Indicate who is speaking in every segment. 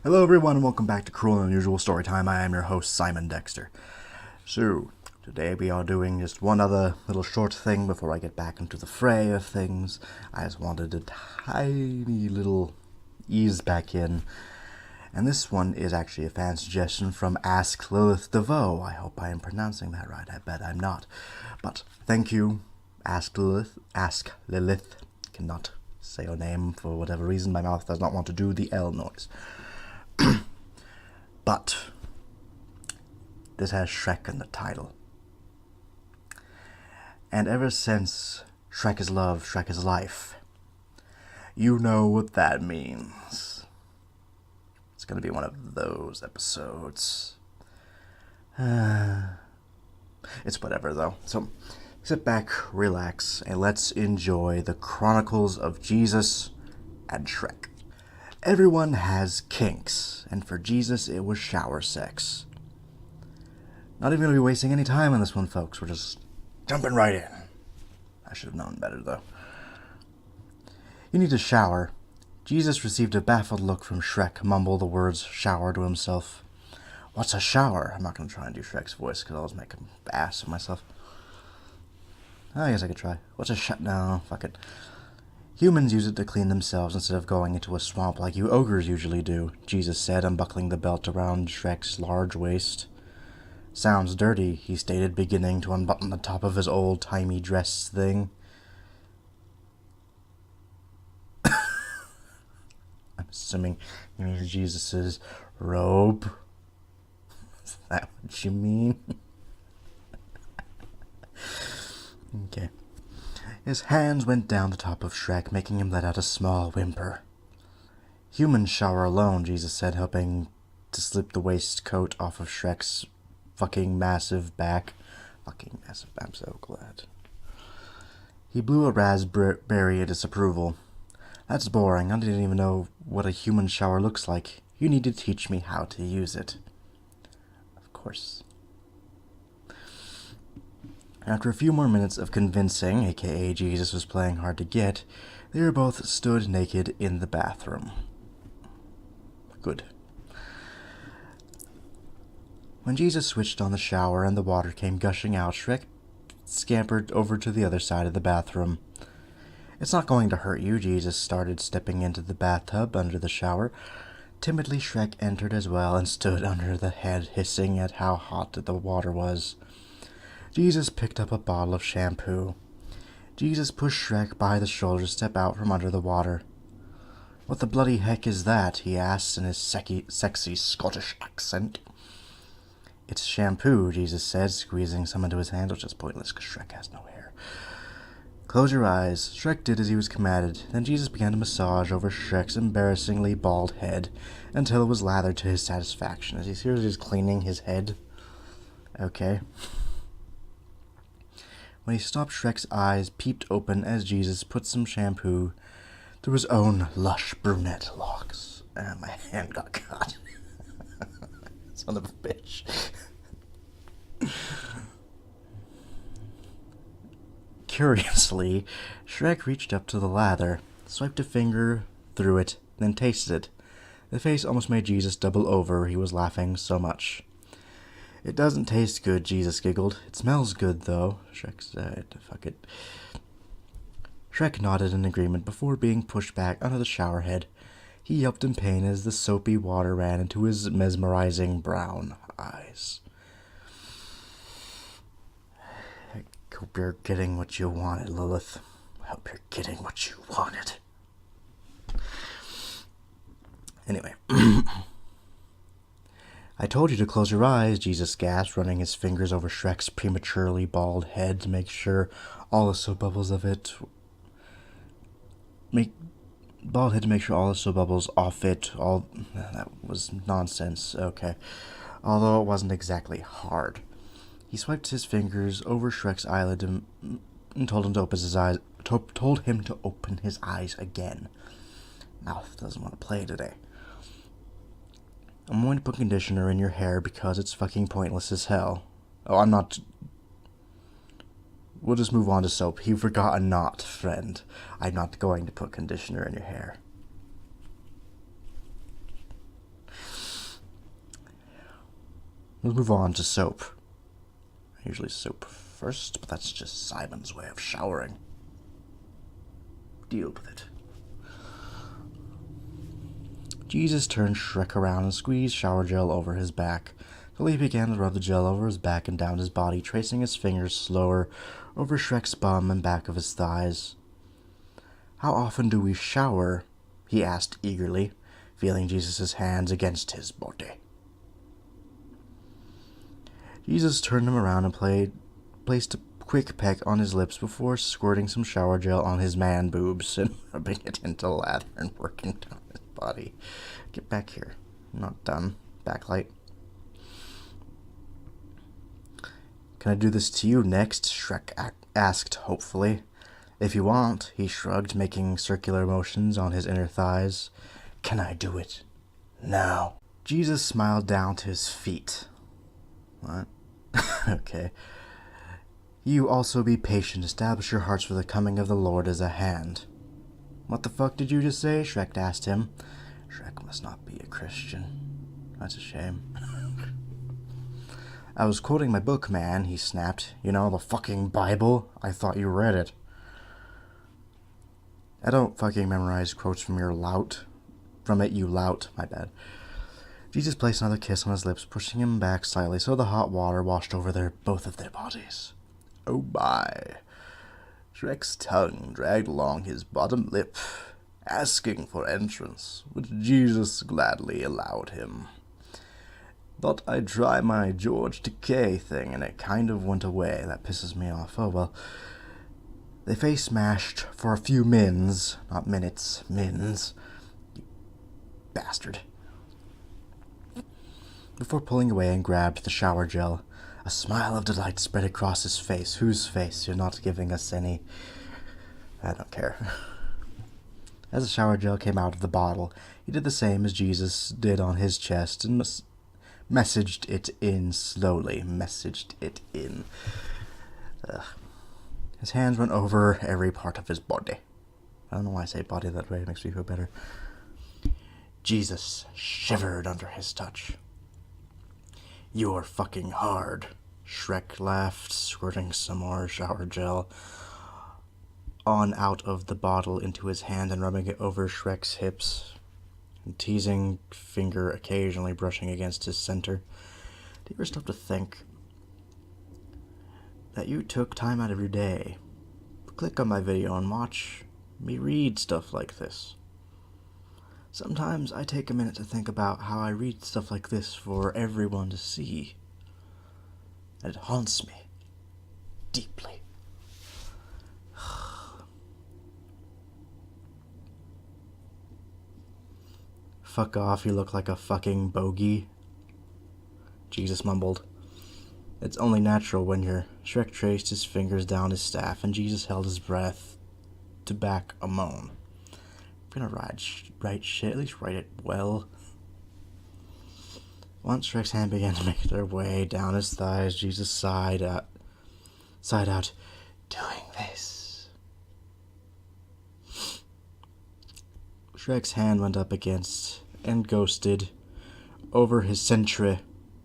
Speaker 1: Hello everyone and welcome back to Cruel and Unusual Storytime. I am your host, Simon Dexter. So, today we are doing just one other little short thing before I get back into the fray of things. I just wanted a tiny little ease back in. And this one is actually a fan suggestion from Ask Lilith DeVoe. I hope I am pronouncing that right. I bet I'm not. But thank you, Ask Lilith. Ask Lilith. Cannot say your name for whatever reason. My mouth does not want to do the L noise. But this has Shrek in the title. And ever since Shrek is love, Shrek is life, you know what that means. It's going to be one of those episodes. It's whatever though. So sit back, relax, and let's enjoy the Chronicles of Jesus and Shrek. Everyone has kinks, and for Jesus it was shower sex. Not even going to be wasting any time on this one, folks. We're just jumping right in. I should have known better, though. You need a shower. Jesus received a baffled look from Shrek, mumble the words shower to himself. What's a shower? I'm not going to try and do Shrek's voice, because I'll just make an ass of myself. I guess I could try. What's a No, fuck it. Humans use it to clean themselves instead of going into a swamp like you ogres usually do, Jesus said, unbuckling the belt around Shrek's large waist. Sounds dirty, he stated, beginning to unbutton the top of his old-timey dress thing. I'm assuming you mean Jesus' robe. Is that what you mean? Okay. His hands went down the top of Shrek, making him let out a small whimper. Humans shower alone, Jesus said, helping to slip the waistcoat off of Shrek's fucking massive back. Fucking massive, I'm so glad. He blew a raspberry at disapproval. That's boring, I didn't even know what a human shower looks like. You need to teach me how to use it. Of course. After a few more minutes of convincing, aka Jesus was playing hard to get, they were both stood naked in the bathroom. Good. When Jesus switched on the shower and the water came gushing out, Shrek scampered over to the other side of the bathroom. It's not going to hurt you, Jesus started, stepping into the bathtub under the shower. Timidly, Shrek entered as well and stood under the head, hissing at how hot the water was. Jesus picked up a bottle of shampoo. Jesus pushed Shrek by the shoulder to step out from under the water. What the bloody heck is that? He asked in his sexy Scottish accent. It's shampoo, Jesus said, squeezing some into his hand, which is pointless because Shrek has no hair. Close your eyes. Shrek did as he was commanded. Then Jesus began to massage over Shrek's embarrassingly bald head until it was lathered to his satisfaction. As he seriously is cleaning his head. Okay. When he stopped, Shrek's eyes peeped open as Jesus put some shampoo through his own lush brunette locks. And my hand got caught. Son of a bitch. Curiously, Shrek reached up to the lather, swiped a finger through it, then tasted it. The face almost made Jesus double over. He was laughing so much. It doesn't taste good, Jesus giggled. It smells good, though, Shrek said. Fuck it. Shrek nodded in agreement before being pushed back under the shower head. He yelped in pain as the soapy water ran into his mesmerizing brown eyes. I hope you're getting what you wanted, Lilith. I hope you're getting what you wanted. Anyway. I told you to close your eyes, Jesus gasped, running his fingers over Shrek's prematurely bald head to make sure all the soap bubbles of it... Bald head to make sure all the soap bubbles off it, That was nonsense, okay. Although it wasn't exactly hard. He swiped his fingers over Shrek's eyelid and told him to open his eyes... told him to open his eyes again. Mouth doesn't want to play today. I'm going to put conditioner in your hair because it's fucking pointless as hell. Oh, I'm not... We'll just move on to soap. You forgot a knot, friend. I'm not going to put conditioner in your hair. Let's move on to soap. Usually soap first, but that's just Simon's way of showering. Deal with it. Jesus turned Shrek around and squeezed shower gel over his back. Till he began to rub the gel over his back and down his body, tracing his fingers slower over Shrek's bum and back of his thighs. "How often do we shower?" he asked eagerly, feeling Jesus' hands against his body. Jesus turned him around and placed a quick peck on his lips before squirting some shower gel on his man boobs and rubbing it into lather and working down his body. Get back here. I'm not done. Backlight. "Can I do this to you next?" Shrek asked hopefully. "If you want," he shrugged, making circular motions on his inner thighs. "Can I do it now?" Jesus smiled down to his feet. What? Okay. "You also be patient. Establish your hearts, for the coming of the Lord is at hand." "What the fuck did you just say?" Shrek asked him. Shrek must not be a Christian. That's a shame. "I was quoting my book, man," he snapped. "You know, the fucking Bible. I thought you read it." "I don't fucking memorize quotes from your lout. From it, you lout. My bad." Jesus placed another kiss on his lips, pushing him back slightly so the hot water washed over both of their bodies. Oh my. Shrek's tongue dragged along his bottom lip, asking for entrance, which Jesus gladly allowed him. "Thought I'd try my George Takei thing, and it kind of went away. That pisses me off. Oh well." They face smashed for a few mins, not minutes, mins. You bastard. Before pulling away and grabbed the shower gel, a smile of delight spread across his face. Whose face? You're not giving us any. I don't care. As the shower gel came out of the bottle, he did the same as Jesus did on his chest and messaged it in slowly. Messaged it in. His hands went over every part of his body. I don't know why I say body that way. It makes me feel better. Jesus shivered under his touch. "You're fucking hard," Shrek laughed, squirting some more shower gel on out of the bottle into his hand and rubbing it over Shrek's hips, and teasing finger occasionally brushing against his center. "Do you ever stop to think that you took time out of your day? Click on my video and watch me read stuff like this. Sometimes I take a minute to think about how I read stuff like this for everyone to see. And it haunts me deeply." "Fuck off, you look like a fucking bogey," Jesus mumbled. "It's only natural when you're..." Shrek traced his fingers down his staff, and Jesus held his breath to back a moan. "If you're gonna write shit, at least write it well." Once Shrek's hand began to make their way down his thighs, Jesus sighed out, "Doing this." Shrek's hand went up against and ghosted over his centre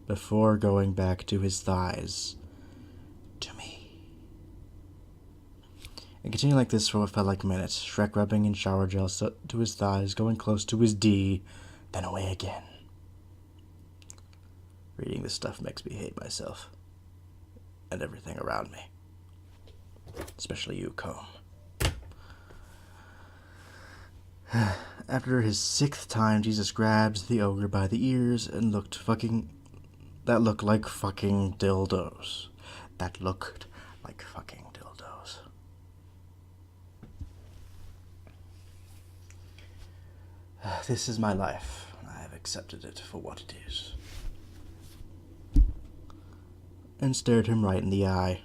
Speaker 1: before going back to his thighs. "To me." It continued like this for what felt like minutes, Shrek rubbing in shower gel to his thighs, going close to his D, then away again. Reading this stuff makes me hate myself and everything around me. Especially you, Comb. After his 6th time, Jesus grabbed the ogre by the ears and looked like fucking dildos. That looked like fucking dildos. "This is my life. I have accepted it for what it is." And stared him right in the eye.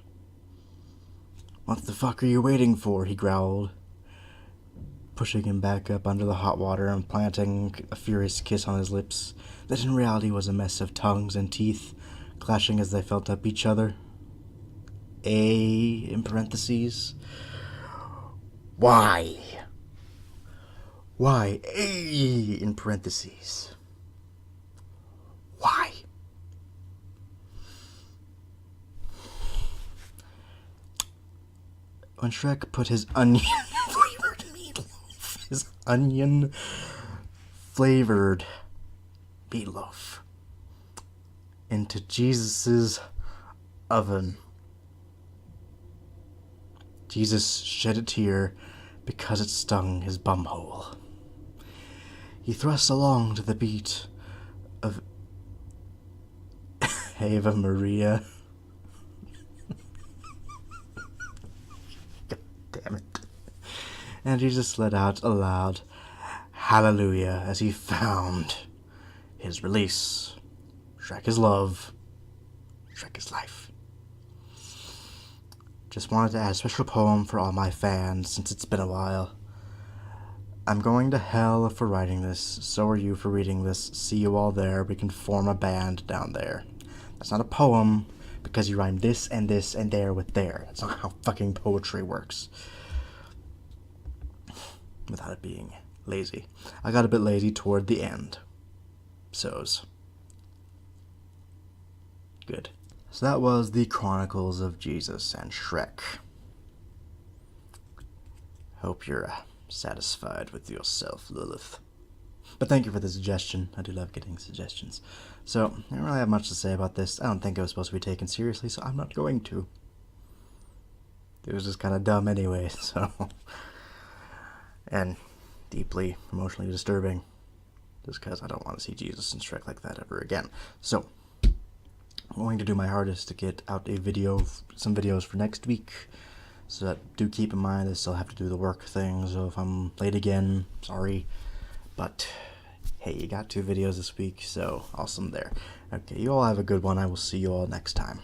Speaker 1: "What the fuck are you waiting for?" he growled, pushing him back up under the hot water and planting a furious kiss on his lips that in reality was a mess of tongues and teeth clashing as they felt up each other. In parentheses. Why? Why? In parentheses. Why? when Shrek put his onion flavored meatloaf into Jesus's oven. Jesus shed a tear because it stung his bumhole. He thrust along to the beat of Ave Maria. God damn it. And Jesus let out a loud hallelujah as he found his release. Shrek is love. Shrek is life. Just wanted to add a special poem for all my fans since it's been a while. I'm going to hell for writing this, so are you for reading this. See you all there, we can form a band down there. That's not a poem, because you rhyme this and there with there. That's not how fucking poetry works. Without it being lazy. I got a bit lazy toward the end. So's. Good. So that was the Chronicles of Jesus and Shrek. Hope you're satisfied with yourself, Lilith. But thank you for the suggestion. I do love getting suggestions. So, I don't really have much to say about this. I don't think it was supposed to be taken seriously, so I'm not going to. It was just kind of dumb anyway, so... and deeply emotionally disturbing. Just because I don't want to see Jesus and Shrek like that ever again. So, I'm going to do my hardest to get out a video, some videos for next week. So do keep in mind I still have to do the work thing, so if I'm late again, sorry. But, hey, you got 2 videos this week, so awesome there. Okay, you all have a good one. I will see you all next time.